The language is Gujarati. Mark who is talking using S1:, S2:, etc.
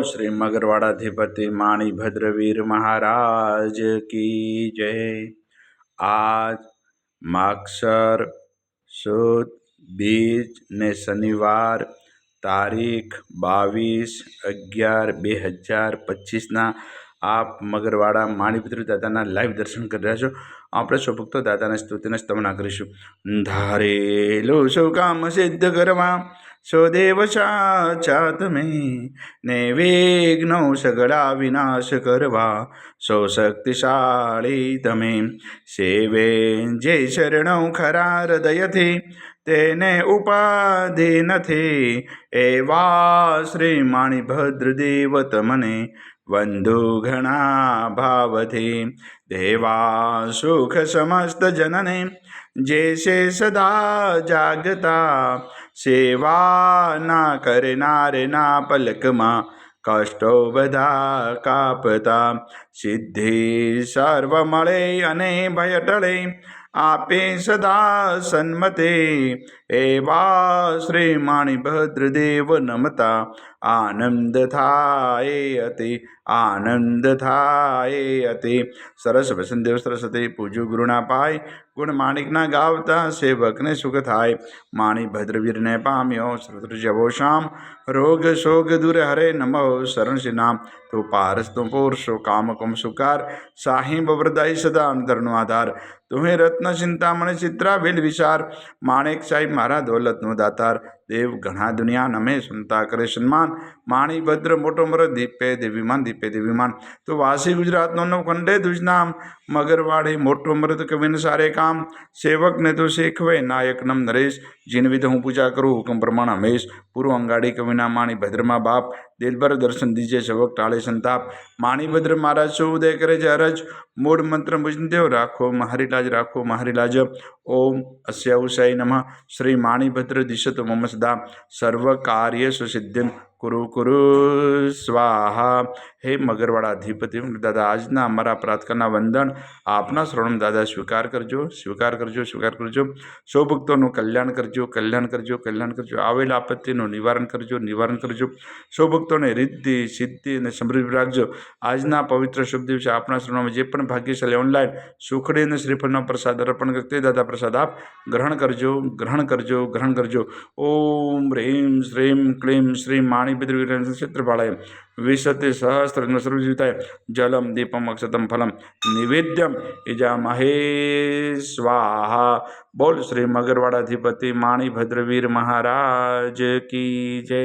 S1: श्री मगरवाड़ाधिपति माणी भद्रवीर महाराज की जय। आज मागसर सुद बीज ने शनिवार तारीख 22/11/2025 आप मगरवाड़ा माणीभद्र दादाना लाइव दर्शन कर रहा छो। આપણે સૌ ભક્તો દાદાની સ્તુતિને સ્તવના કરીશું। ધારેલું સૌ કામ સિદ્ધ કરવા સૌ દેવ સાચા તમે, ને વિઘ્નો સગળા વિનાશ કરવા સૌ શક્તિશાળી તમે। સેવે જે શરણો ખરા હૃદયથી તેને ઉપાધિ નથી, એવા શ્રી માણીભદ્રદેવ તમને વંદુ ઘણા ભાવથી। દેવા સુખ સમસ્ત જનને જે છે સદા જાગતા, સેવા ના કરનારના પલકમાં કષ્ટો બધા કાપતા। સિદ્ધિ સર્વ મળે અને ભય ટળે આપે સદા સન્મતે, એવા શ્રી માણીભદ્રદેવ નમતા આનંદ થાય અતિ, આનંદ થાય અતિ। સરસ વસંતદેવ સરસ્વતી પૂજ્યું ગુરુના પાય, ગુણ માણિકના ગાવતા સેવકને સુખ થાય। માણીભદ્રવીરને પામ્યો શ્રુત જવો શામ, રોગ શોગ દૂર હરે નમો શરણ શ્રી નામ। તો પારસ તું પુરુષો કામ કુમ સુકાર, સાહિબ વરદાઈ સદા અંતરનો આધાર। તુહે રત્ન ચિંતામણી ચિત્રા વેલ વિચાર, માણેક સાહેબ મારા દોલતનો દાતાર। દેવ ઘણા દુનિયા નમે સુનતા કરે સન્માન, માણીભદ્ર મોટો મર દીપે દેવીમાન દીપે દેવીમાન। તો વાસી ગુજરાતનો નવ ખંડે તુજ નામ, મગરવાડે મોટો મરદ કવિન સારે કામ। સેવકને તો શીખવે નાયક નમ નરેશ, જીન વિધ હું પૂજા કરું હુકમ પ્રમાણ હમેશ। પૂર્વ અંગાડી કવિના માણીભદ્રમાં બાપ, દિલભર દર્શન દીજે સેવક ટાળે સંતાપ। માણીભદ્ર મહારાજ સૌ ઉદય કરે છે અરજ, મૂળ મંત્ર મુજદેવ રાખો મારી લાજ, રાખો મારી લાજ। ઓમ अस्यावसाय नमः। श्री माणीभद्र दिशत मम सदा, सर्व कार्य सुसिद्धिं कुरु कुरु स्वाहा। हे मगरवाड़ा अधिपति दादा, આજના અમારા પ્રાર્થના વંદન આપના શરણમ દાદા સ્વીકાર કરજો, સ્વીકાર કરજો, સ્વીકાર કરજો। સૌ ભક્તોનું કલ્યાણ કરજો, કલ્યાણ કરજો, કલ્યાણ કરજો। આવેલ આપત્તિનું નિવારણ કરજો, નિવારણ કરજો। સૌ ભક્તોને રિદ્ધિ સિદ્ધિ અને સમૃદ્ધિ રાખજો। આજના પવિત્ર શુભ દિવસે આપણા શરણોમાં જે પણ ભાગ્યશાળી ઓનલાઈન સુખડી અને શ્રીફળનો પ્રસાદ અર્પણ કરતે દાદા પ્રસાદ આપ ગ્રહણ કરજો, ગ્રહણ કરજો, ગ્રહણ કરજો। ઓમ હ્રીમ શ્રીમ ક્લીમ શ્રી માણીભદ્ર ક્ષેત્રપાળાય વિશતે સહસ્ત્ર સર્વજીતાય જલમ દીપમ અક્ષતમ ફલમ નિવેદ્યમ ઇજામહે સ્વાહા। બોલ શ્રી મગરવાડાધિપતિ માણીભદ્રવીર મહારાજ કી જય।